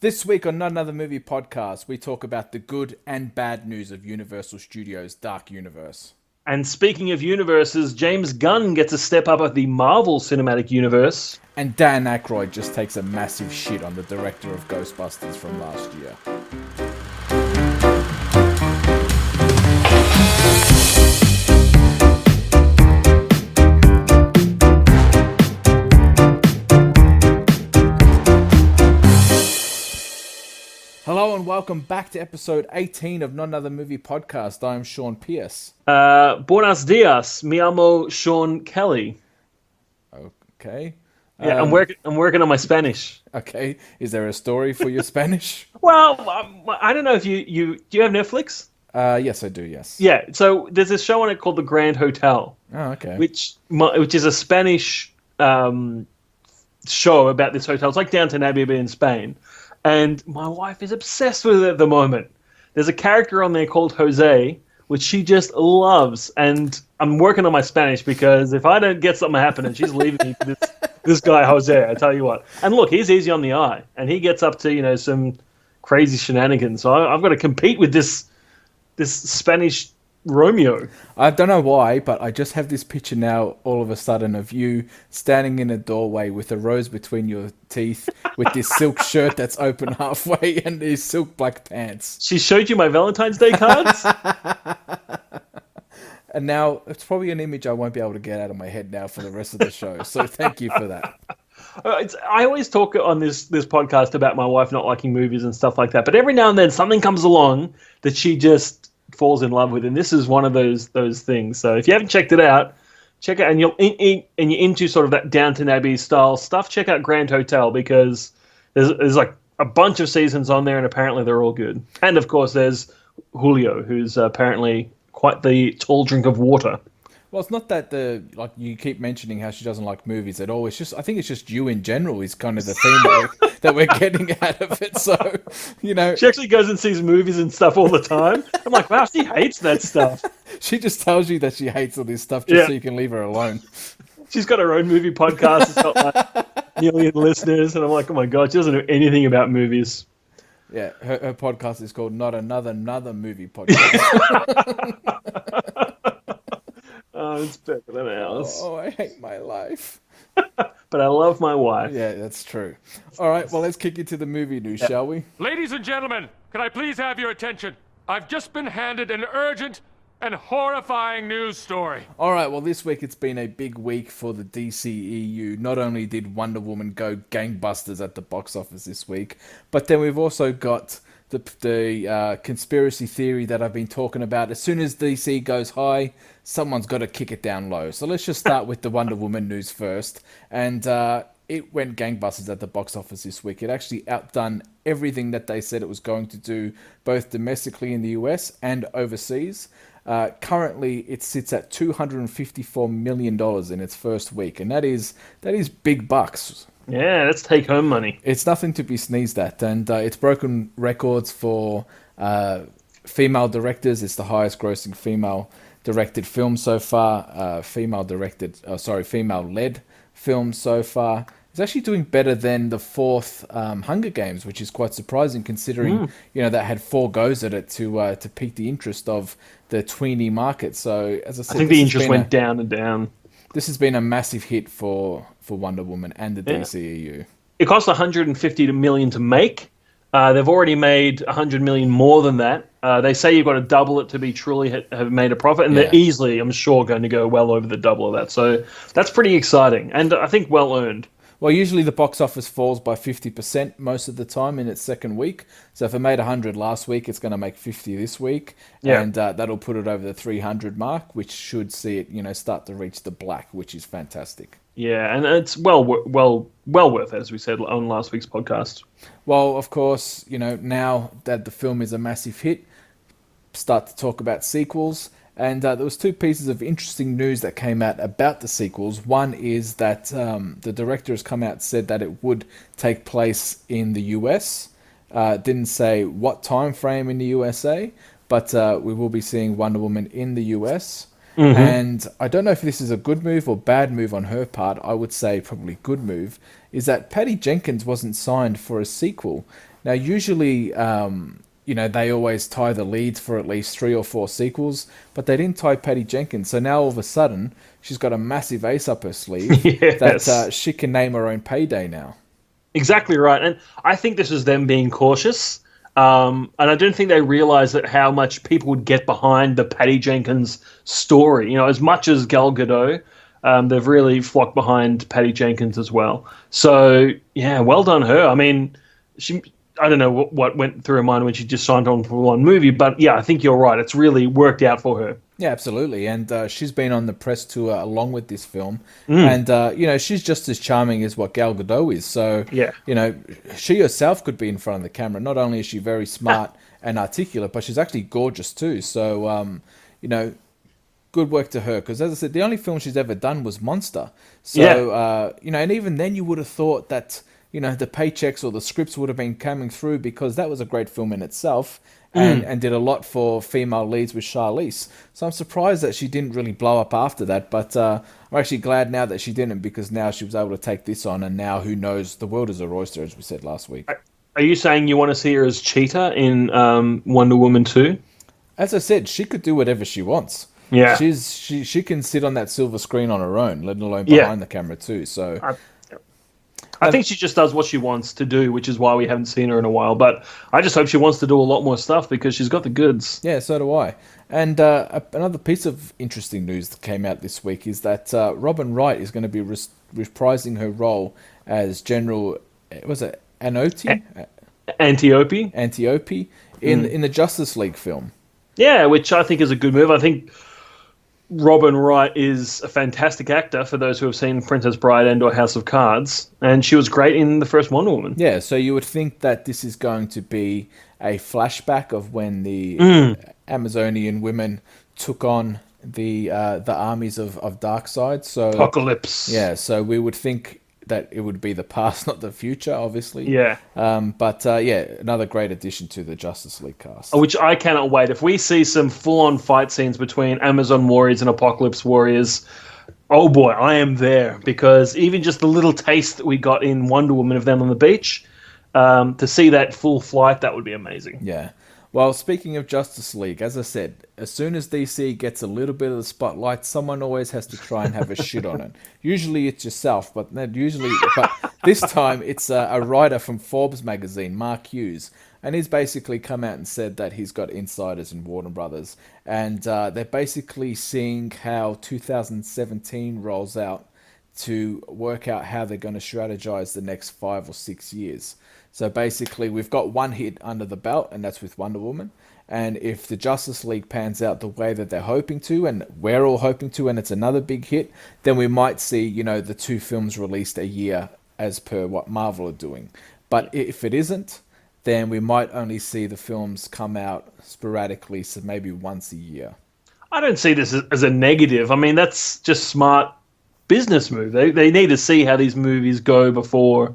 This week on Not Another Movie Podcast, we talk about the good and bad news of Universal Studios' Dark Universe. And speaking of universes, James Gunn gets a step up at the Marvel Cinematic Universe. And Dan Akroyd just takes a massive shit on the director of Ghostbusters from last year. Hello and welcome back to episode 18 of Not Another Movie Podcast. I am Shaun Pierce. Buenos dias, mi amo Shaun Kelly. Okay. Yeah, I'm working on my Spanish. Okay. Is there a story for your Spanish? Well, I don't know if you do you have Netflix? Yes, I do, yes. Yeah, so there's this show on it called The Grand Hotel. Oh, okay. Which is a Spanish show about this hotel. It's like Downton Abbey but in Spain. And my wife is obsessed with it at the moment. There's a character on there called Jose, which she just loves. And I'm working on my Spanish because if I don't get something happening, she's leaving me for this guy Jose, I tell you what. And look, he's easy on the eye. And he gets up to, some crazy shenanigans. So I've got to compete with this Spanish Romeo. I don't know why, but I just have this picture now all of a sudden of you standing in a doorway with a rose between your teeth with this silk shirt that's open halfway and these silk black pants. She showed you my Valentine's Day cards? And now it's probably an image I won't be able to get out of my head now for the rest of the show. So thank you for that. I always talk on this podcast about my wife not liking movies and stuff like that. But every now and then something comes along that she just falls in love with, and this is one of those things. So if you haven't checked it out, check it, and you're into sort of that Downton Abbey style stuff, check out Grand Hotel, because there's like a bunch of seasons on there, and apparently they're all good. And of course there's Julio, who's apparently quite the tall drink of water. Well, it's not that you keep mentioning how she doesn't like movies at all. It's just, I think it's just you in general is kind of the theme that we're getting out of it. So, She actually goes and sees movies and stuff all the time. I'm like, wow, she hates that stuff. She just tells you that she hates all this stuff just so you can leave her alone. She's got her own movie podcast. It's got like a million listeners. And I'm like, oh my God, she doesn't know anything about movies. Yeah, her podcast is called Not Another Movie Podcast. Oh, it's better than ours. Oh, I hate my life. But I love my wife. Yeah, that's true. All right, well, let's kick into the movie news, shall we? Ladies and gentlemen, can I please have your attention? I've just been handed an urgent and horrifying news story. All right, well, this week it's been a big week for the DCEU. Not only did Wonder Woman go gangbusters at the box office this week, but then we've also got the conspiracy theory that I've been talking about. As soon as DC goes high, someone's got to kick it down low. So let's just start with the Wonder Woman news first. And it went gangbusters at the box office this week. It actually outdone everything that they said it was going to do, both domestically in the US and overseas. Currently, it sits at $254 million in its first week, and that is big bucks. Yeah, that's take-home money. It's nothing to be sneezed at, and it's broken records for female directors. It's the highest-grossing female-directed film so far. Female-led film so far. It's actually doing better than the fourth Hunger Games, which is quite surprising considering that had 4 goes at it to pique the interest of the tweenie market. So as I said, I think the interest went down and down. This has been a massive hit for Wonder Woman and the DCEU. It cost $150 million to make. They've already made $100 million more than that. They say you've got to double it to be truly have made a profit, and they're easily, I'm sure, going to go well over the double of that. So that's pretty exciting, and I think well earned. Well, usually the box office falls by 50% most of the time in its second week. So if it made 100 last week, it's going to make 50 this week. Yeah. And that'll put it over the 300 mark, which should see it, start to reach the black, which is fantastic. Yeah, and it's well worth it, as we said on last week's podcast. Well, of course, now that the film is a massive hit, start to talk about sequels. And there was 2 pieces of interesting news that came out about the sequels. One is that the director has come out and said that it would take place in the US. Didn't say what time frame in the USA, but we will be seeing Wonder Woman in the US. Mm-hmm. And I don't know if this is a good move or bad move on her part. I would say probably good move, is that Patty Jenkins wasn't signed for a sequel. Now, usually, they always tie the leads for at least 3 or 4 sequels, but they didn't tie Patty Jenkins. So now all of a sudden, she's got a massive ace up her sleeve that she can name her own payday now. Exactly right. And I think this is them being cautious. And I don't think they realized that how much people would get behind the Patty Jenkins story. As much as Gal Gadot, they've really flocked behind Patty Jenkins as well. So, yeah, well done her. I mean, I don't know what went through her mind when she just signed on for one movie, but yeah, I think you're right. It's really worked out for her. Yeah, absolutely. And she's been on the press tour along with this film. And, she's just as charming as what Gal Gadot is. So, yeah. She herself could be in front of the camera. Not only is she very smart and articulate, but she's actually gorgeous too. So, good work to her. Because as I said, the only film she's ever done was Monster. So, and even then you would have thought that, the paychecks or the scripts would have been coming through because that was a great film in itself. And did a lot for female leads with Charlize. So I'm surprised that she didn't really blow up after that. But I'm actually glad now that she didn't, because now she was able to take this on, and now who knows, the world is her oyster, as we said last week. Are you saying you want to see her as Cheetah in Wonder Woman 2? As I said, she could do whatever she wants. Yeah. She can sit on that silver screen on her own, let alone behind the camera too. So I think she just does what she wants to do, which is why we haven't seen her in a while. But I just hope she wants to do a lot more stuff because she's got the goods. Yeah, so do I. And another piece of interesting news that came out this week is that Robin Wright is going to be reprising her role as General, was it Antiope? Antiope in the Justice League film. Yeah, which I think is a good move. I think Robin Wright is a fantastic actor for those who have seen Princess Bride and or House of Cards, and she was great in the first Wonder Woman. Yeah, so you would think that this is going to be a flashback of when the Amazonian women took on the armies of Darkseid. So Apocalypse. Yeah, so we would think that it would be the past, not the future, obviously. Yeah. But another great addition to the Justice League cast. Which I cannot wait. If we see some full-on fight scenes between Amazon warriors and Apocalypse warriors, oh boy, I am there. Because even just the little taste that we got in Wonder Woman of them on the beach, to see that full flight, that would be amazing. Yeah. Well, speaking of Justice League, as I said, as soon as DC gets a little bit of the spotlight, someone always has to try and have a shit on it. Usually it's yourself, but this time it's a writer from Forbes magazine, Mark Hughes, and he's basically come out and said that he's got insiders in Warner Brothers, and they're basically seeing how 2017 rolls out to work out how they're going to strategize the next 5 or 6 years. So basically, we've got one hit under the belt, and that's with Wonder Woman. And if the Justice League pans out the way that they're hoping to, and we're all hoping to, and it's another big hit, then we might see, the 2 films released a year as per what Marvel are doing. But if it isn't, then we might only see the films come out sporadically, so maybe once a year. I don't see this as a negative. I mean, that's just smart business move. They need to see how these movies go before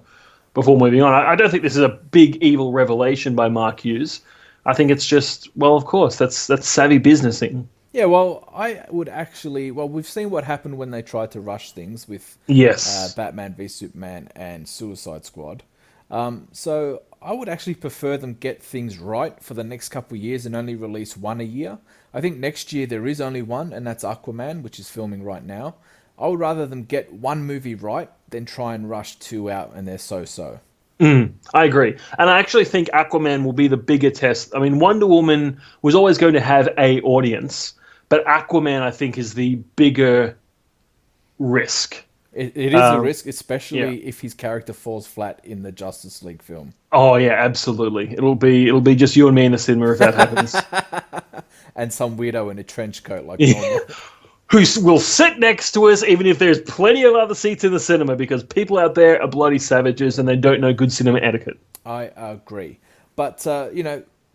moving on. I don't think this is a big evil revelation by Mark Hughes. I think it's just, well, of course, that's savvy businessing. Yeah, well, I would actually... Well, we've seen what happened when they tried to rush things with Batman v Superman and Suicide Squad. So I would actually prefer them get things right for the next couple of years and only release one a year. I think next year there is only one, and that's Aquaman, which is filming right now. I would rather them get one movie right than try and rush 2 out and they're so-so. I agree. And I actually think Aquaman will be the bigger test. I mean, Wonder Woman was always going to have a audience, but Aquaman, I think, is the bigger risk. It is a risk, especially if his character falls flat in the Justice League film. Oh, yeah, absolutely. It'll be just you and me in the cinema if that happens. And some weirdo in a trench coat like normal. Who will sit next to us even if there's plenty of other seats in the cinema, because people out there are bloody savages and they don't know good cinema etiquette. I agree. But,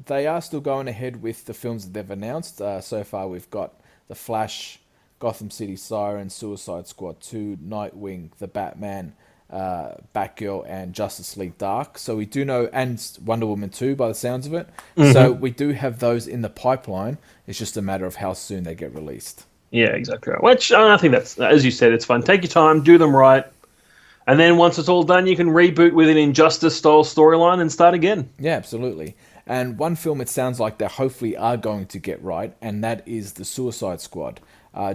they are still going ahead with the films that they've announced. So far we've got The Flash, Gotham City Sirens, Suicide Squad 2, Nightwing, The Batman, Batgirl, and Justice League Dark. So we do know, and Wonder Woman 2 by the sounds of it. Mm-hmm. So we do have those in the pipeline. It's just a matter of how soon they get released. Yeah, exactly right. Which I think that's, as you said, it's fun. Take your time, do them right. And then once it's all done, you can reboot with an Injustice-style storyline and start again. Yeah, absolutely. And one film it sounds like they hopefully are going to get right, and that is The Suicide Squad.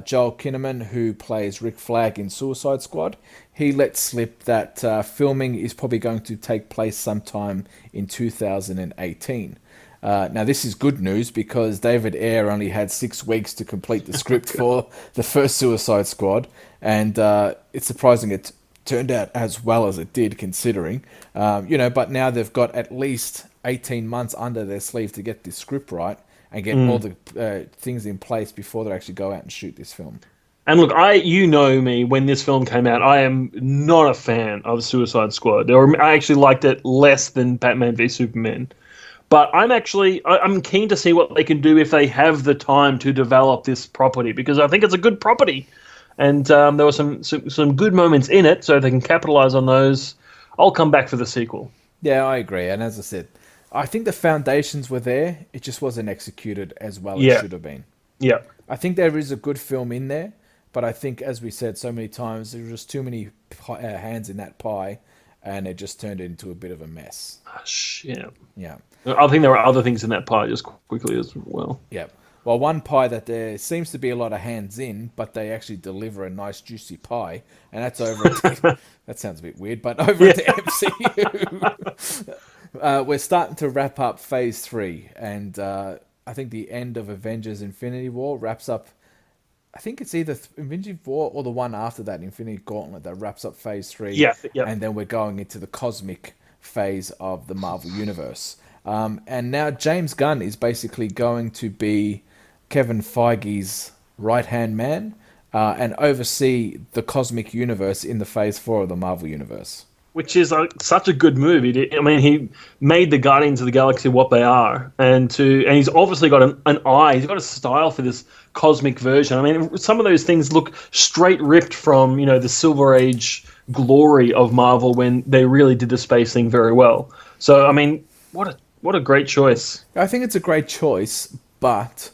Joel Kinnaman, who plays Rick Flag in Suicide Squad, he let slip that filming is probably going to take place sometime in 2018. Now, this is good news because David Ayer only had 6 weeks to complete the script for the first Suicide Squad, and it's surprising it turned out as well as it did, considering. But now they've got at least 18 months under their sleeve to get this script right and get all the things in place before they actually go out and shoot this film. And look, you know me, when this film came out, I am not a fan of Suicide Squad. I actually liked it less than Batman v Superman. But I'm keen to see what they can do if they have the time to develop this property, because I think it's a good property. And there were some good moments in it, so they can capitalize on those. I'll come back for the sequel. Yeah, I agree. And as I said, I think the foundations were there. It just wasn't executed as well as it should have been. Yeah. I think there is a good film in there, but I think, as we said so many times, there were just too many hands in that pie, and it just turned into a bit of a mess. Oh, shit. Yeah. I think there were other things in that pie just quickly as well. Yeah. Well, one pie that there seems to be a lot of hands in, but they actually deliver a nice juicy pie, and that's over at that sounds a bit weird, but over at the MCU. We're starting to wrap up Phase 3, and I think the end of Avengers Infinity War wraps up, I think it's either Infinity War or the one after that, Infinity Gauntlet, that wraps up Phase 3. Yeah. And then we're going into the cosmic phase of the Marvel Universe. And now James Gunn is basically going to be Kevin Feige's right-hand man and oversee the cosmic universe in the Phase 4 of the Marvel Universe. Which is such a good move. He made the Guardians of the Galaxy what they are, and he's obviously got an eye. He's got a style for this cosmic version. I mean, some of those things look straight ripped from the Silver Age glory of Marvel when they really did the space thing very well. So, I mean, what a great choice. I think it's a great choice, but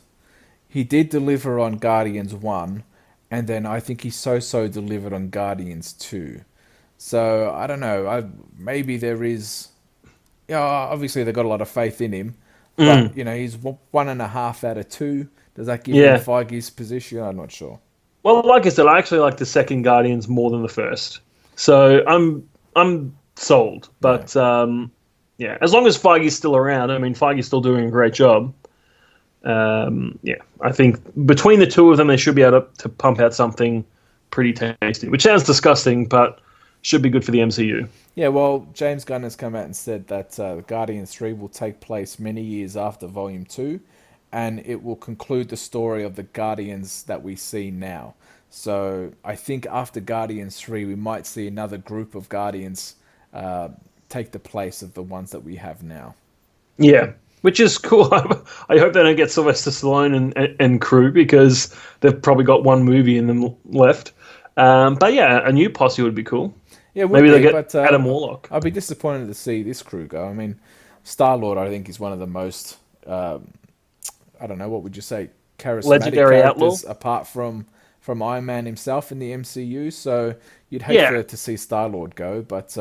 he did deliver on Guardians 1, and then I think he so delivered on Guardians 2. So, I don't know. Maybe there is... obviously, they've got a lot of faith in him. But, he's 1.5 out of 2. Does that give him Feige's position? I'm not sure. Well, like I said, I actually like the second Guardians more than the first. So, I'm sold. But, as long as Feige's still around, Feige's still doing a great job. I think between the two of them, they should be able to pump out something pretty tasty, which sounds disgusting, but should be good for the MCU. Yeah, well, James Gunn has come out and said that Guardians 3 will take place many years after Volume 2, and it will conclude the story of the Guardians that we see now. So I think after Guardians 3, we might see another group of Guardians take the place of the ones that we have now. Yeah. Which is cool. I hope they don't get Sylvester Stallone and crew, because they've probably got one movie in them left. But yeah, a new posse would be cool. Yeah, maybe they get Adam Warlock. I'd be disappointed to see this crew go. I mean, Star-Lord, I think, is one of the most, I don't know, what would you say, charismatic legendary characters outlaw, apart from Iron Man himself in the MCU. So you'd hate to see Star-Lord go, but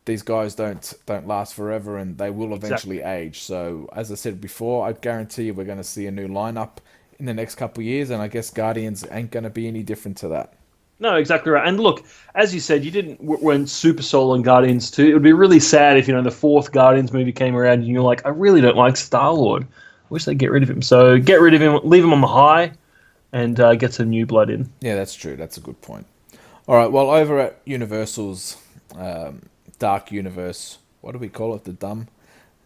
these guys don't last forever, and they will eventually age. So as I said before, I guarantee you we're going to see a new lineup in the next couple of years, and I guess Guardians ain't going to be any different to that. No, exactly right. And look, as you said, you weren't super sold on Guardians 2. It would be really sad if the fourth Guardians movie came around and you're like, I really don't like Star-Lord. I wish they'd get rid of him. So get rid of him, leave him on the high, and get some new blood in. Yeah, that's true. That's a good point. All right, well, over at Universal's Dark Universe, what do we call it? The dumb?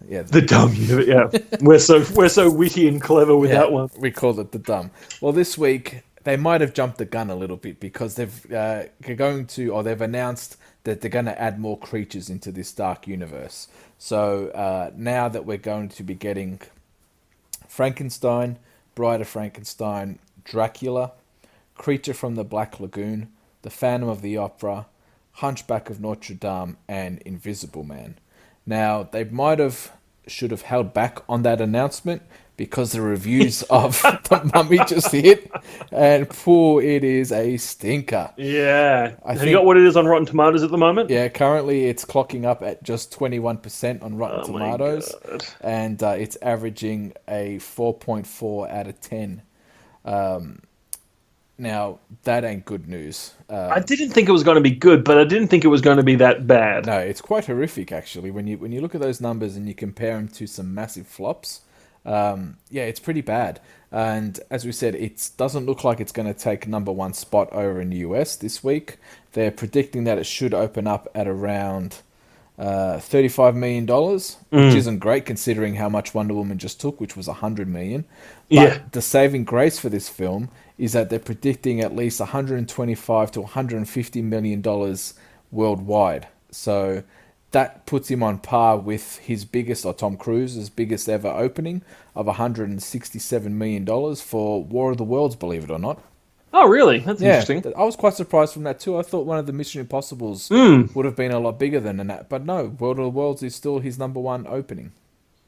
Yeah, the dumb universe. Yeah, we're so witty and clever with that one. We called it the dumb. Well, this week they might have jumped the gun a little bit, because they've announced that they're going to add more creatures into this Dark Universe. So now that we're going to be getting Frankenstein, Bride of Frankenstein, Dracula, Creature from the Black Lagoon, The Phantom of the Opera, Hunchback of Notre Dame, and Invisible Man. Now, they should have held back on that announcement, because the reviews of The Mummy just hit, and it is a stinker. Yeah. I Have think- you got what it is on Rotten Tomatoes at the moment? Yeah, currently it's clocking up at just 21% on Rotten Oh my Tomatoes, God. and it's averaging a 4.4 out of 10. Now, that ain't good news. I didn't think it was going to be good, but I didn't think it was going to be that bad. No, it's quite horrific, actually. When you look at those numbers and you compare them to some massive flops, yeah, it's pretty bad. And as we said, it doesn't look like it's going to take number one spot over in the US this week. They're predicting that it should open up at around $35 million, which isn't great considering how much Wonder Woman just took, which was $100 million. But Yeah. the saving grace for this film is that they're predicting at least $125 to $150 million worldwide. So that puts him on par with his biggest, or Tom Cruise's biggest ever opening of $167 million for War of the Worlds, believe it or not. Oh, really? That's Yeah, interesting. I was quite surprised from that too. I thought one of the Mission Impossibles would have been a lot bigger than that, but no, World of the Worlds is still his number one opening.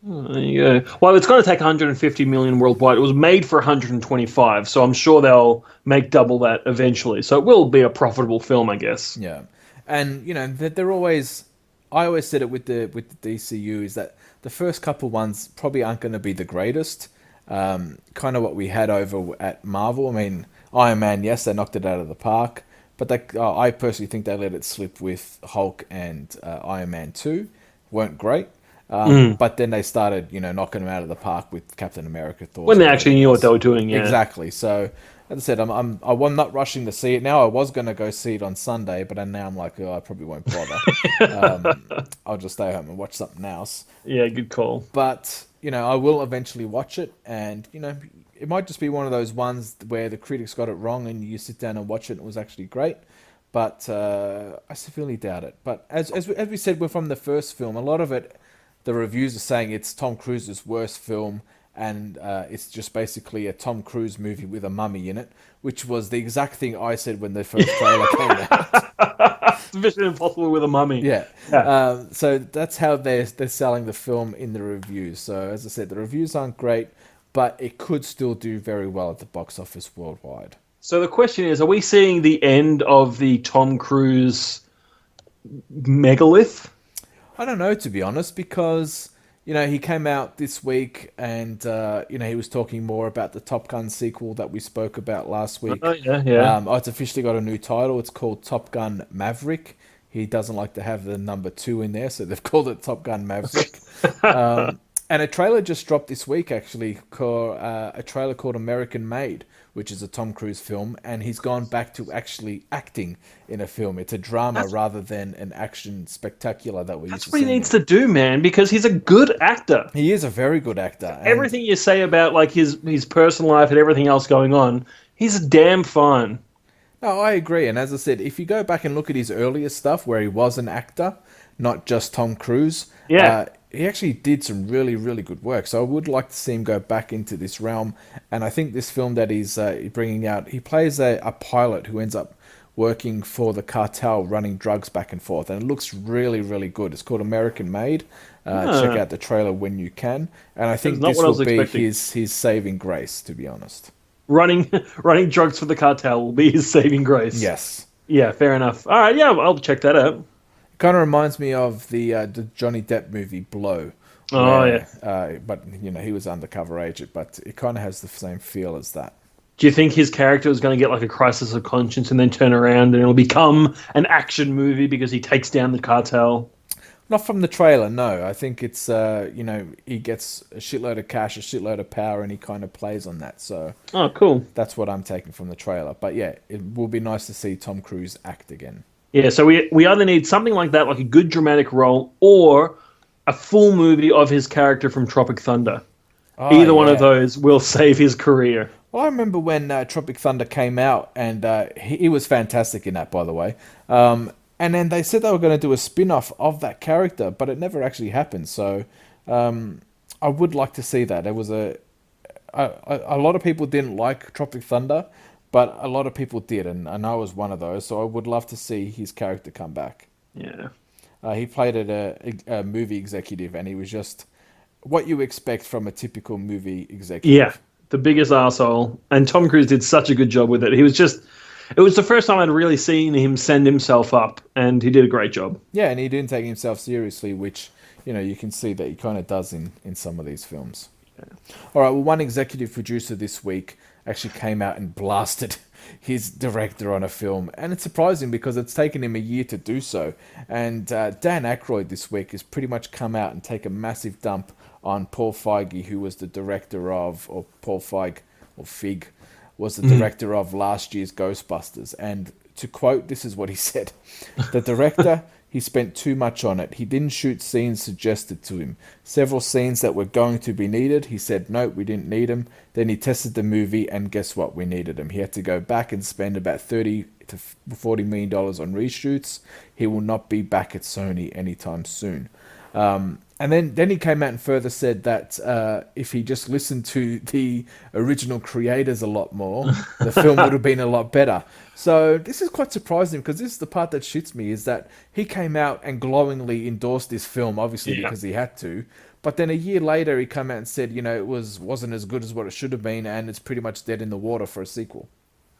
There you go. Well, it's going to take 150 million worldwide. It was made for 125, so I'm sure they'll make double that eventually. So it will be a profitable film, I guess. Yeah, and you know they're always. I always said it with the DCU is that the first couple ones probably aren't going to be the greatest. Kind of what we had over at Marvel. I mean, Iron Man, yes, they knocked it out of the park, but I personally think they let it slip with Hulk and Iron Man 2. Weren't great. But then they started, knocking them out of the park with Captain America, Thor. When they actually knew what they were doing, yeah. Exactly. So, as I said, I'm not rushing to see it now. I was going to go see it on Sunday, but now I'm like, I probably won't bother. I'll just stay home and watch something else. Yeah, good call. But, I will eventually watch it, and, it might just be one of those ones where the critics got it wrong and you sit down and watch it and it was actually great. But I severely doubt it. But as we said, we're from the first film. A lot of it, the reviews are saying it's Tom Cruise's worst film, and it's just basically a Tom Cruise movie with a mummy in it, which was the exact thing I said when the first trailer came out. It's Mission Impossible with a mummy. Yeah. Yeah. So that's how they're selling the film in the reviews. So as I said, the reviews aren't great, but it could still do very well at the box office worldwide. So the question is, are we seeing the end of the Tom Cruise megalith? I don't know, to be honest, because, he came out this week and, he was talking more about the Top Gun sequel that we spoke about last week. Oh, yeah. It's officially got a new title. It's called Top Gun Maverick. He doesn't like to have the number 2 in there, so they've called it Top Gun Maverick. And a trailer just dropped this week, actually, called, a trailer called American Made, which is a Tom Cruise film, and he's gone back to actually acting in a film. It's a drama rather than an action spectacular that we used to see. That's what he needs to do, man, because he's a good actor. He is a very good actor. And Everything you say about like his personal life and everything else going on, he's damn fine. No, I agree. And as I said, if you go back and look at his earlier stuff where he was an actor, not just Tom Cruise, he actually did some really, really good work. So I would like to see him go back into this realm. And I think this film that he's bringing out, he plays a pilot who ends up working for the cartel, running drugs back and forth. And it looks really, really good. It's called American Made. Check out the trailer when you can. And I think this will be his saving grace, to be honest. Running drugs for the cartel will be his saving grace. Yes. Yeah, fair enough. All right, yeah, I'll check that out. Kind of reminds me of the Johnny Depp movie Blow. Oh, yeah. But, he was undercover agent, but it kind of has the same feel as that. Do you think his character is going to get like a crisis of conscience and then turn around and it'll become an action movie because he takes down the cartel? Not from the trailer, no. I think it's, he gets a shitload of cash, a shitload of power, and he kind of plays on that. So, oh, cool. That's what I'm taking from the trailer. But yeah, it will be nice to see Tom Cruise act again. Yeah, so we either need something like that, like a good dramatic role, or a full movie of his character from Tropic Thunder. Either one of those will save his career. Well, I remember when Tropic Thunder came out, and he was fantastic in that, by the way. And then they said they were going to do a spin-off of that character, but it never actually happened. So I would like to see that. There was a lot of people didn't like Tropic Thunder, but a lot of people did, and I was one of those. So I would love to see his character come back. Yeah. He played a movie executive, and he was just what you expect from a typical movie executive. Yeah, the biggest arsehole. And Tom Cruise did such a good job with it. It was the first time I'd really seen him send himself up, and he did a great job. Yeah, and he didn't take himself seriously, which, you can see that he kind of does in some of these films. All right, well, one executive producer this week actually came out and blasted his director on a film, and it's surprising because it's taken him a year to do so. And Dan Akroyd this week has pretty much come out and take a massive dump on Paul Feige, who was the director of, or Paul Feig, or Fig, was the director of last year's Ghostbusters. And to quote, this is what he said: "The director, he spent too much on it. He didn't shoot scenes suggested to him. Several scenes that were going to be needed, he said, no, we didn't need them. Then he tested the movie, and guess what? We needed them. He had to go back and spend about $30 to $40 million on reshoots. He will not be back at Sony anytime soon." And then he came out and further said that if he just listened to the original creators a lot more, the film would have been a lot better. So this is quite surprising, because this is the part that shits me, is that he came out and glowingly endorsed this film, obviously because he had to. But then a year later, he came out and said, it wasn't as good as what it should have been, and it's pretty much dead in the water for a sequel.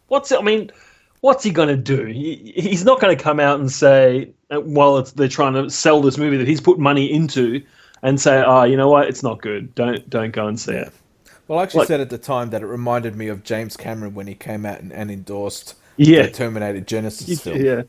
What's he going to do? He's not going to come out and say, while they're trying to sell this movie that he's put money into, and say, "Oh, you know what? It's not good. Don't go and see it." Well, I actually said at the time that it reminded me of James Cameron when he came out and endorsed the Terminator Genesis film. Yeah.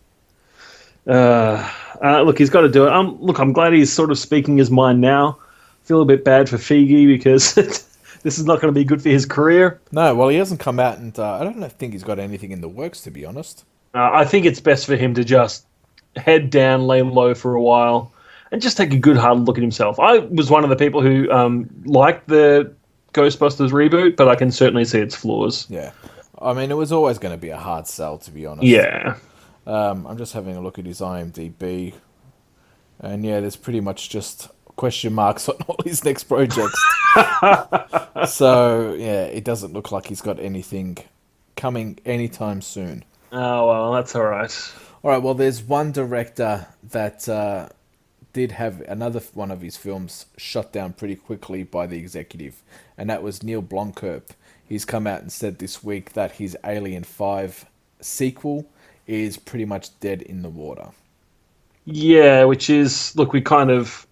Look, he's got to do it. I'm glad he's sort of speaking his mind now. I feel a bit bad for Feige because this is not going to be good for his career. No, well, he hasn't come out, and I don't think he's got anything in the works, to be honest. I think it's best for him to just head down, lay low for a while, and just take a good hard look at himself. I was one of the people who liked the Ghostbusters reboot, but I can certainly see its flaws. Yeah. I mean, it was always going to be a hard sell, to be honest. Yeah. I'm just having a look at his IMDb, and there's pretty much just question marks on all his next projects. So, it doesn't look like he's got anything coming anytime soon. Oh, well, that's all right. All right, well, there's one director that did have another one of his films shut down pretty quickly by the executive, and that was Neil Blomkamp. He's come out and said this week that his Alien 5 sequel is pretty much dead in the water. Yeah, which is, look, we kind of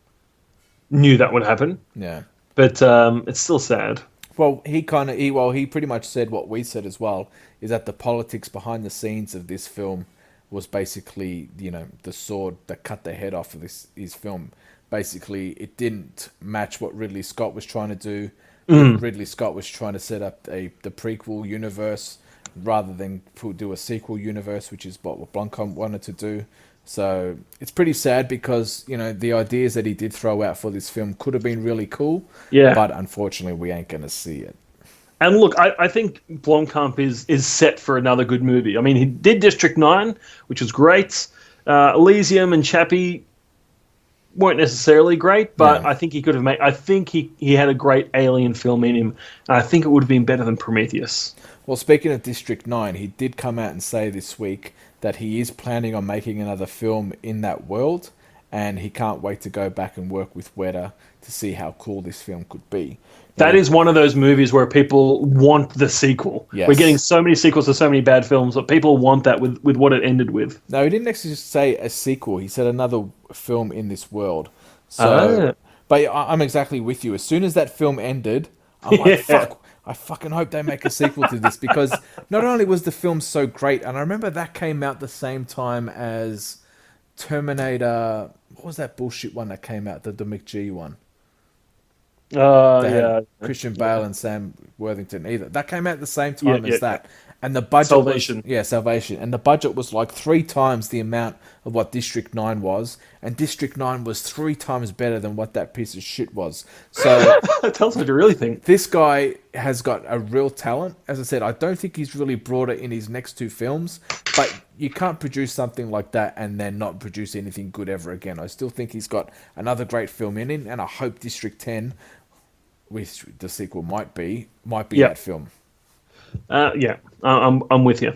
knew that would happen. Yeah. But it's still sad. Well, he pretty much said what we said as well, is that the politics behind the scenes of this film was basically, the sword that cut the head off of his film. Basically, it didn't match what Ridley Scott was trying to do. Ridley Scott was trying to set up the prequel universe rather than do a sequel universe, which is what Blomkamp wanted to do. So it's pretty sad because, the ideas that he did throw out for this film could have been really cool. Yeah. But unfortunately, we ain't going to see it. And look, I think Blomkamp is set for another good movie. I mean, he did District 9, which was great. Elysium and Chappie weren't necessarily great, but I think he could have made... I think he had a great Alien film in him, and I think it would have been better than Prometheus. Well, speaking of District 9, he did come out and say this week that he is planning on making another film in that world, and he can't wait to go back and work with Weta to see how cool this film could be. That is one of those movies where people want the sequel. Yes. We're getting so many sequels to so many bad films, but people want that with what it ended with. No, he didn't actually say a sequel. He said another film in this world. So, but I'm exactly with you. As soon as that film ended, I'm like, fuck, I fucking hope they make a sequel to this, because not only was the film so great, and I remember that came out the same time as Terminator. What was that bullshit one that came out? The McG one. Christian Bale and Sam Worthington either. That came out at the same time as that. And the budget Salvation. Salvation. And the budget was like 3 times the amount of what District 9 was. And District 9 was 3 times better than what that piece of shit was. So that tells me what you really think. This guy has got a real talent. As I said, I don't think he's really brought it in his next 2 films. But you can't produce something like that and then not produce anything good ever again. I still think he's got another great film in him. And I hope District 10, which the sequel might be that film. I'm with you.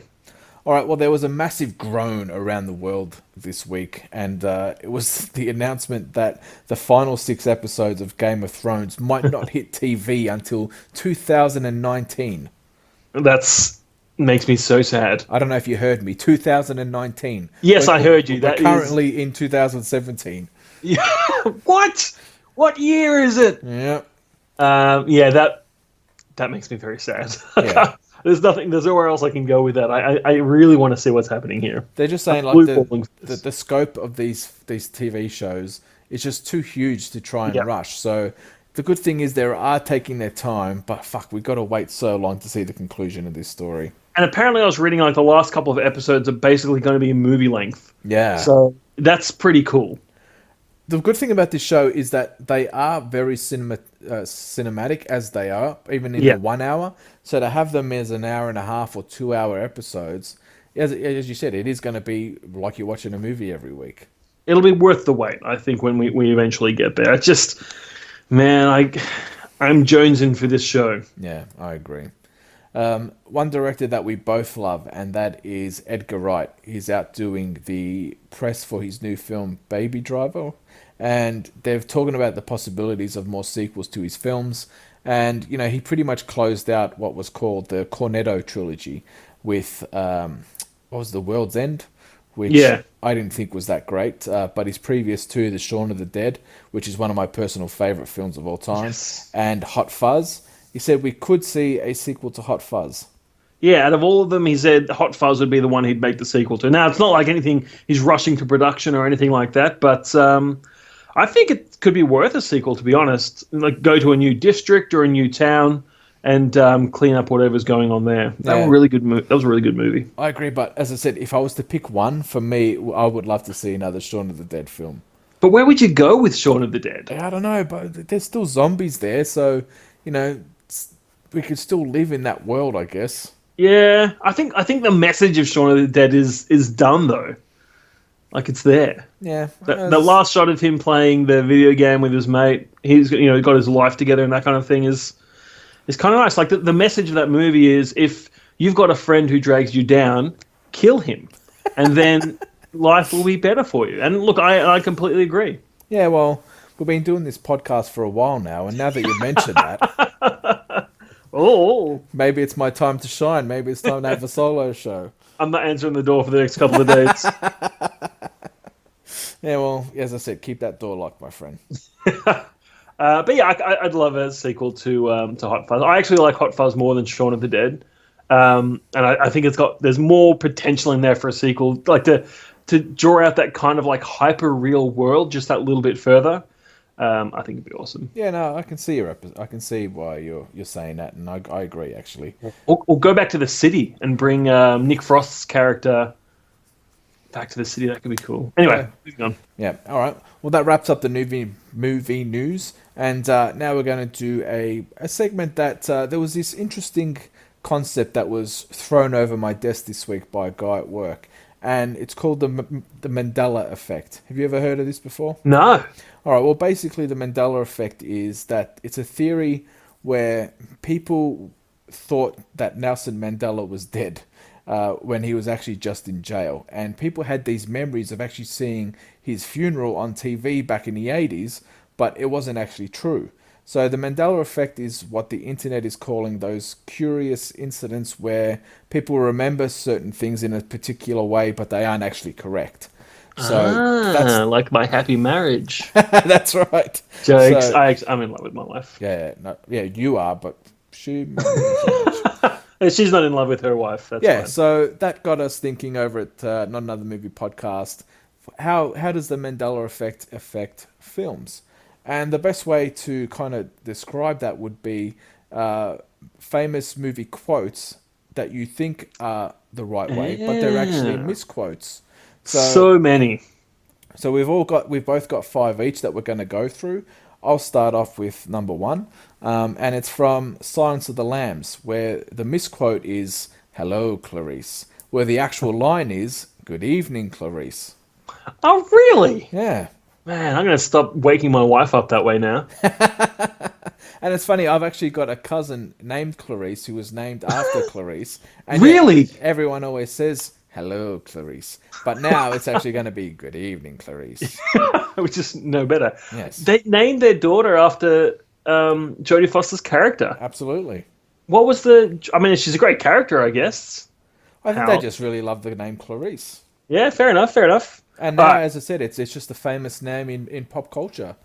All right, well, there was a massive groan around the world this week, and it was the announcement that the final 6 episodes of Game of Thrones might not hit TV until 2019. That's makes me so sad. I don't know if you heard me. 2019. Yes, I heard you. We're currently in 2017. Yeah. What? What year is it? Yeah. That makes me very sad. Yeah. There's nowhere else I can go with that. I really want to see what's happening here. They're just saying like the scope of these TV shows is just too huge to try and rush. So the good thing is they are taking their time, but fuck, we've got to wait so long to see the conclusion of this story. And apparently I was reading like the last couple of episodes are basically going to be movie length. Yeah. So that's pretty cool. The good thing about this show is that they are very cinematic as they are, even in the 1 hour. So to have them as an hour and a half or 2 hour episodes, as you said, it is going to be like you're watching a movie every week. It'll be worth the wait, I think, when we eventually get there. It's just, man, I'm jonesing for this show. Yeah, I agree. One director that we both love, and that is Edgar Wright. He's out doing the press for his new film, Baby Driver. And they're talking about the possibilities of more sequels to his films. And, he pretty much closed out what was called the Cornetto trilogy with, what was The World's End? Which I didn't think was that great. But his previous two, The Shaun of the Dead, which is one of my personal favourite films of all time, and Hot Fuzz. He said we could see a sequel to Hot Fuzz. Yeah, out of all of them, he said Hot Fuzz would be the one he'd make the sequel to. Now, it's not like anything he's rushing to production or anything like that, but I think it could be worth a sequel, to be honest. Like, go to a new district or a new town and clean up whatever's going on there. That was a really good movie. I agree, but as I said, if I was to pick one, for me, I would love to see another Shaun of the Dead film. But where would you go with Shaun of the Dead? I don't know, but there's still zombies there, so, we could still live in that world, I guess. Yeah, I think the message of Shaun of the Dead is done, though. Like, it's there. Yeah. The last shot of him playing the video game with his mate, he's got his life together and that kind of thing is kind of nice. Like, the message of that movie is, if you've got a friend who drags you down, kill him. And then life will be better for you. And look, I completely agree. Yeah, well, we've been doing this podcast for a while now, and now that you mention that... maybe it's my time to shine. Maybe it's time to have a solo show. I'm not answering the door for the next couple of days. Yeah, well, as I said, keep that door locked, my friend. But yeah, I'd love a sequel to Hot Fuzz. I actually like Hot Fuzz more than Shaun of the Dead, and I think there's more potential in there for a sequel, like to draw out that kind of like hyper real world just that little bit further. I think it'd be awesome. Yeah, no, I can see I can see why you're saying that, and I agree actually. Or go back to the city and bring Nick Frost's character back to the city. That could be cool. Anyway, moving on. Yeah, all right. Well, that wraps up the movie news, and now we're going to do a segment that there was this interesting concept that was thrown over my desk this week by a guy at work, and it's called the Mandela effect. Have you ever heard of this before? No. All right, well, basically the Mandela effect is that it's a theory where people thought that Nelson Mandela was dead when he was actually just in jail. And people had these memories of actually seeing his funeral on TV back in the 80s, but it wasn't actually true. So the Mandela effect is what the internet is calling those curious incidents where people remember certain things in a particular way, but they aren't actually correct. So that's like my happy marriage. That's right. Jokes. So, I'm in love with my wife. Yeah, you are, but she. She's not in love with her wife. That's fine. So that got us thinking over at Not Another Movie podcast. How does the Mandela effect affect films? And the best way to kind of describe that would be famous movie quotes that you think are the right way, but they're actually misquotes. So many. So we've both got 5 each that we're going to go through. I'll start off with number 1, and it's from Silence of the Lambs, where the misquote is "Hello, Clarice," where the actual line is "Good evening, Clarice." Oh, really? Yeah. Man, I'm going to stop waking my wife up that way now. And it's funny, I've actually got a cousin named Clarice who was named after Clarice. And Really? yet everyone always says, hello, Clarice. But now it's actually going to be good evening, Clarice. Which is no better. Yes. They named their daughter after Jodie Foster's character. Absolutely. What was the... I mean, she's a great character, I guess. I think they just really love the name Clarice. Yeah, fair enough. And now, as I said, it's just a famous name in pop culture.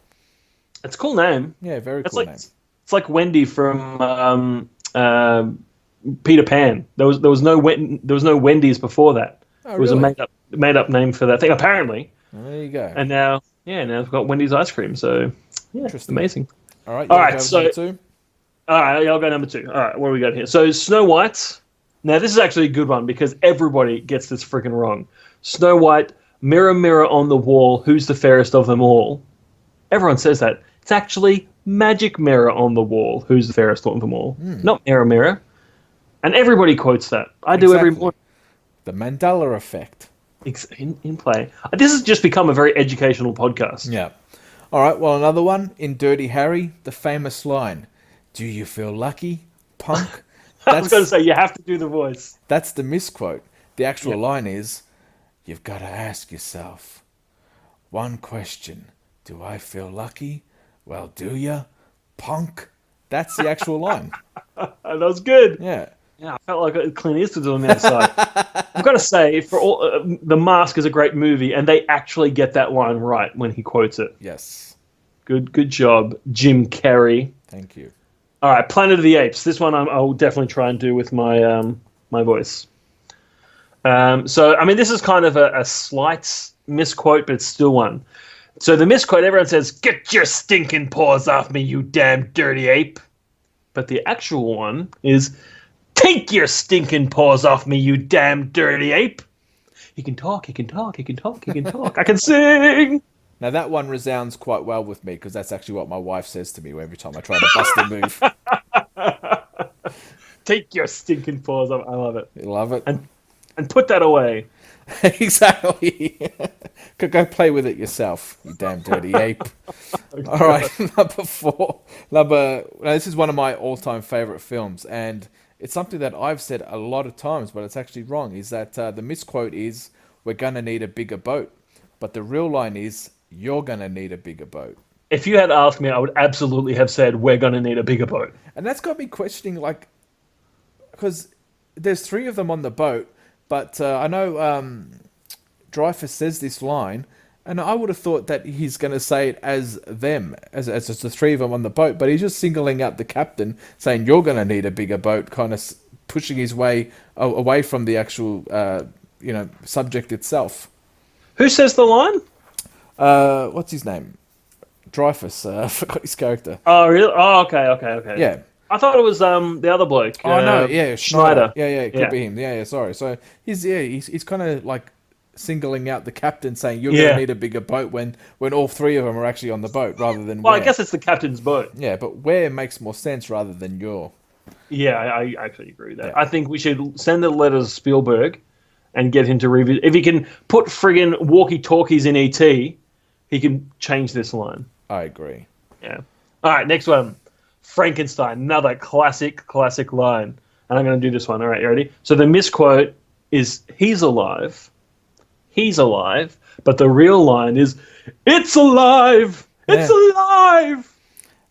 It's a cool name. Yeah, very cool name. It's like Wendy from Peter Pan. There was no Wendy's before that. Oh, it was really? a made up name for that thing, apparently. Well, there you go. And now we've got Wendy's ice cream. So yeah, Interesting. amazing. All right. All right, I'll go number 2. All right, what do we got here? So Snow White. Now this is actually a good one because everybody gets this freaking wrong. Snow White, mirror, mirror on the wall, who's the fairest of them all? Everyone says that. It's actually magic mirror on the wall, who's the fairest of them all? Not mirror, mirror. And everybody quotes that. I do every morning. The Mandela effect. In play. This has just become a very educational podcast. Yeah. All right, well, another one. In Dirty Harry, the famous line, do you feel lucky, punk? I was going to say, you have to do the voice. That's the misquote. The actual line is, you've got to ask yourself, one question, do I feel lucky? Well, do ya, punk? That's the actual line. That was good. Yeah. Yeah, I felt like Clint Eastwood on the other side. I've got to say, for all, The Mask is a great movie, and they actually get that line right when he quotes it. Yes. Good job, Jim Carrey. Thank you. All right, Planet of the Apes. This one I'll definitely try and do with my my voice. So, I mean, this is kind of a slight misquote, but it's still one. So the misquote, everyone says, "Get your stinking paws off me, you damn dirty ape." But the actual one is, "Take your stinking paws off me, you damn dirty ape." He can talk, he can talk, he can talk, he can talk. I can sing. Now, that one resounds quite well with me because that's actually what my wife says to me every time I try to bust a move. Take your stinking paws off. I love it. You love it? And put that away. Exactly. Go play with it yourself, you damn dirty ape. All right, number 4. Now, this is one of my all-time favorite films, and it's something that I've said a lot of times, but it's actually wrong, is that the misquote is, we're going to need a bigger boat. But the real line is, you're going to need a bigger boat. If you had asked me, I would absolutely have said, we're going to need a bigger boat. And that's got me questioning, like, because there's 3 of them on the boat, but I know Dreyfus says this line, and I would have thought that he's going to say it as them, as the 3 of them on the boat, but he's just singling out the captain, saying, you're going to need a bigger boat, kind of pushing his way away from the actual, subject itself. Who says the line? What's his name? Dreyfus. I forgot his character. Oh, really? Oh, okay. Yeah. I thought it was the other bloke. Oh, no, yeah, Schneider. Yeah, it could be him. Yeah, sorry. So he's kind of like singling out the captain, saying you're going to need a bigger boat when all 3 of them are actually on the boat rather than Well, where. I guess it's the captain's boat. Yeah, but where makes more sense rather than your. Yeah, I actually agree with that. Yeah. I think we should send the letter to Spielberg and get him to revisit. If he can put friggin' walkie-talkies in E.T., he can change this line. I agree. Yeah. All right, next one. Frankenstein, another classic line. And I'm going to do this one. All right, you ready? So the misquote is, he's alive, but the real line is, it's alive, it's alive.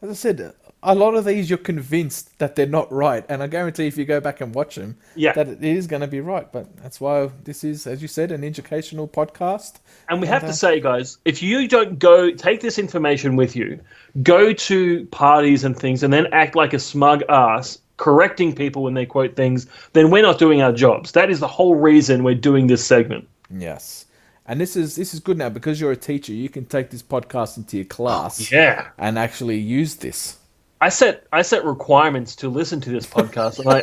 As I said, a lot of these you're convinced that they're not right, and I guarantee if you go back and watch them, that it is going to be right. But that's why this is, as you said, an educational podcast. And we have to say, guys, if you don't take this information with you, go to parties and things, and then act like a smug ass, correcting people when they quote things, then we're not doing our jobs. That is the whole reason we're doing this segment. Yes. And this is good now, because you're a teacher, you can take this podcast into your class and actually use this. I set requirements to listen to this podcast, and I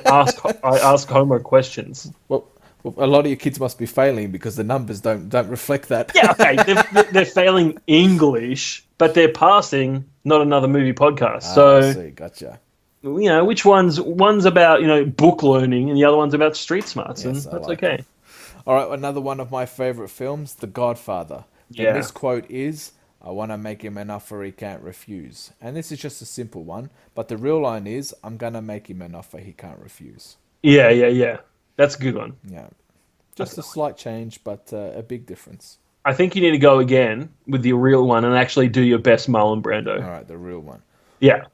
ask Homer questions. Well, a lot of your kids must be failing because the numbers don't reflect that. Yeah, okay, they're failing English, but they're passing Not Another Movie podcast. So, I see, gotcha. Which one's about book learning, and the other one's about street smarts, and that's okay. All right, another one of my favorite films, The Godfather. The misquote is, I want to make him an offer he can't refuse. And this is just a simple one, but the real line is, I'm going to make him an offer he can't refuse. Yeah. That's a good one. Yeah. Just a slight change, but a big difference. I think you need to go again with the real one and actually do your best Marlon Brando. All right, the real one. Yeah.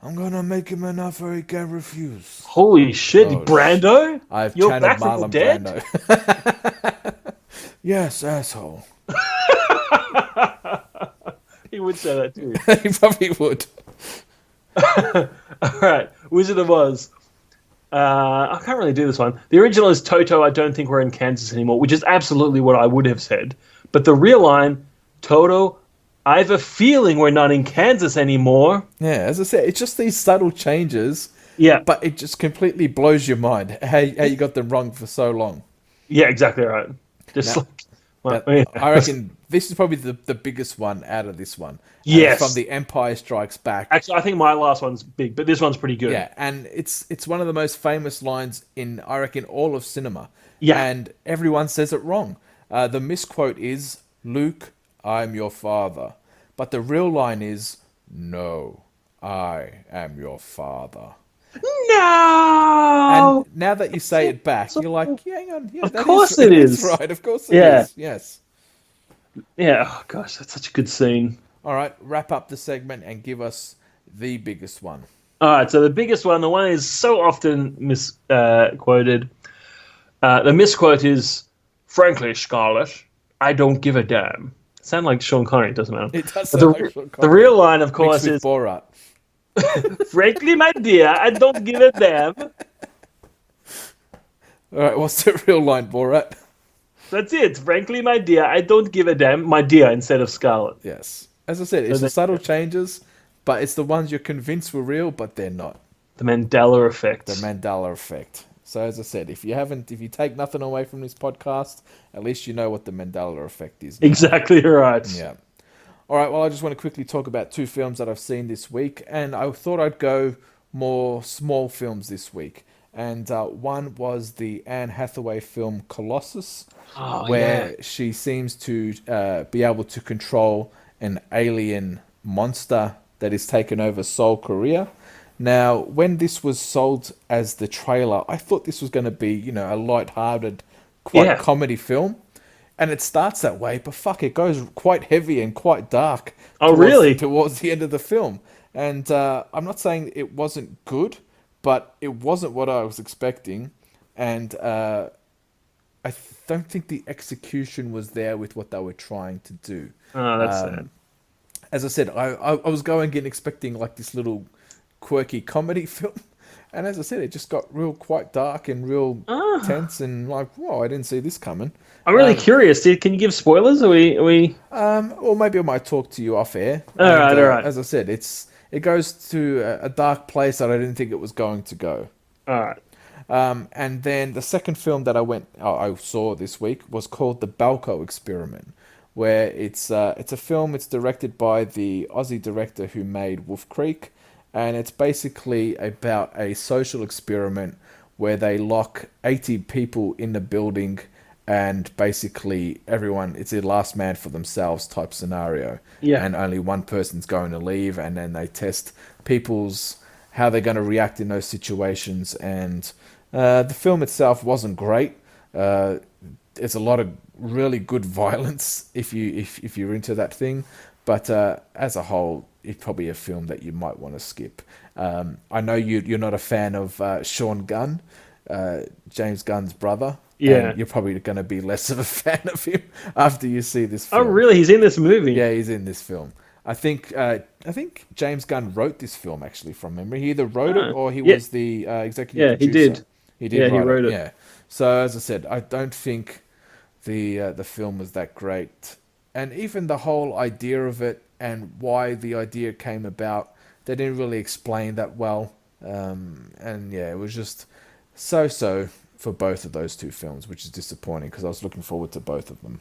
I'm going to make him an offer he can't refuse. Holy shit, Brando? I've You're channeled back from the Marlon dead? Brando. Yes, asshole. He would say that too. He probably would. All right, Wizard of Oz. I can't really do this one. The original is Toto, I don't think we're in Kansas anymore, which is absolutely what I would have said. But the real line, Toto, I have a feeling we're not in Kansas anymore. Yeah, as I said, it's just these subtle changes. Yeah. But it just completely blows your mind how you got them wrong for so long. Yeah, exactly right. Just I reckon this is probably the biggest one out of this one. Yes. From The Empire Strikes Back. Actually, I think my last one's big, but this one's pretty good. Yeah, and it's one of the most famous lines in, I reckon, all of cinema. Yeah. And everyone says it wrong. The misquote is, Luke, I'm your father. But the real line is, no, I am your father. No! And now that you say it back, you're like, yeah, hang on. Yeah, of course it is. Right, of course it is. Yes. Yeah, oh gosh, that's such a good scene. All right, wrap up the segment and give us the biggest one. All right, so the biggest one, the one is so often misquoted. The misquote is, frankly, Scarlett, I don't give a damn. Sound like Sean Connery, doesn't it? It does sound like Sean Connery. The real line, of course, Mixed with is Borat. frankly, my dear, I don't give a damn. All right, what's the real line, Borat? That's it. Frankly, my dear, I don't give a damn. My dear instead of Scarlett. Yes. As I said, it's the subtle changes, but it's the ones you're convinced were real, but they're not. The Mandela effect. The Mandela effect. So as I said, if you take nothing away from this podcast, at least you know what the Mandela effect is now. Exactly right. Yeah. All right, well, I just want to quickly talk about two films that I've seen this week, and I thought I'd go more small films this week. And one was the Anne Hathaway film Colossal, where she seems to be able to control an alien monster that is taken over Seoul, Korea. Now, when this was sold as the trailer, I thought this was going to be, a light-hearted, quite comedy film. And it starts that way, but fuck, it goes quite heavy and quite dark. Towards the end of the film. And I'm not saying it wasn't good, but it wasn't what I was expecting. And I don't think the execution was there with what they were trying to do. Oh, that's sad. As I said, I was going in expecting like this little quirky comedy film. And as I said, it just got quite dark and real tense and like, whoa, I didn't see this coming. I'm really curious. Can you give spoilers? Are we? Or maybe I might talk to you off air. All right. As I said, it goes to a dark place that I didn't think it was going to go. All right. And then the second film that I saw this week was called The Belko Experiment, where it's a film. It's directed by the Aussie director who made Wolf Creek, and it's basically about a social experiment where they lock 80 people in the building. And basically, it's a last man for themselves type scenario. Yeah. And only one person's going to leave, and then they test how they're going to react in those situations. And the film itself wasn't great. There's a lot of really good violence if you're into that thing, but as a whole, it's probably a film that you might want to skip. I know you're not a fan of Shaun Gunn, James Gunn's brother. Yeah, you're probably going to be less of a fan of him after you see this film. Oh, really? He's in this movie? Yeah, he's in this film. I think James Gunn wrote this film, actually, from memory. He either wrote it or he was the executive producer. He did. He wrote it. Yeah. So, as I said, I don't think the film was that great. And even the whole idea of it and why the idea came about, they didn't really explain that well. And yeah, it was just so for both of those two films, which is disappointing because I was looking forward to both of them.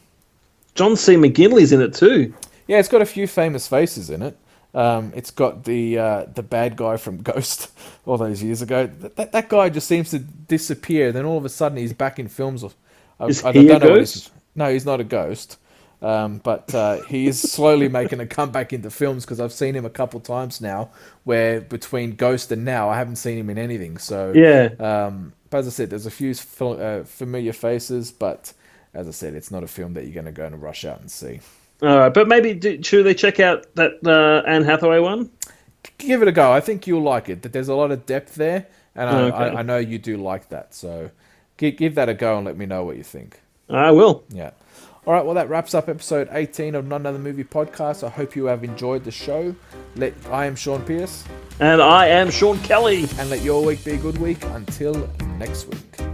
John C. McGinley's in it too. Yeah, it's got a few famous faces in it. It's got the bad guy from Ghost all those years ago. That guy just seems to disappear. Then all of a sudden he's back in films. Is he a ghost? No, he's not a ghost. But he is slowly making a comeback into films because I've seen him a couple times now. Where between Ghost and now, I haven't seen him in anything. So Yeah. but as I said, there's a few familiar faces, but as I said, it's not a film that you're going to go and rush out and see. All right, but maybe should they check out that Anne Hathaway one? Give it a go. I think you'll like it. There's a lot of depth there, and Okay. I know you do like that. So give that a go and let me know what you think. I will. Yeah. All right, well, that wraps up episode 18 of Not Another Movie Podcast. I hope you have enjoyed the show. I am Sean Pierce. And I am Sean Kelly. And let your week be a good week. Until next week.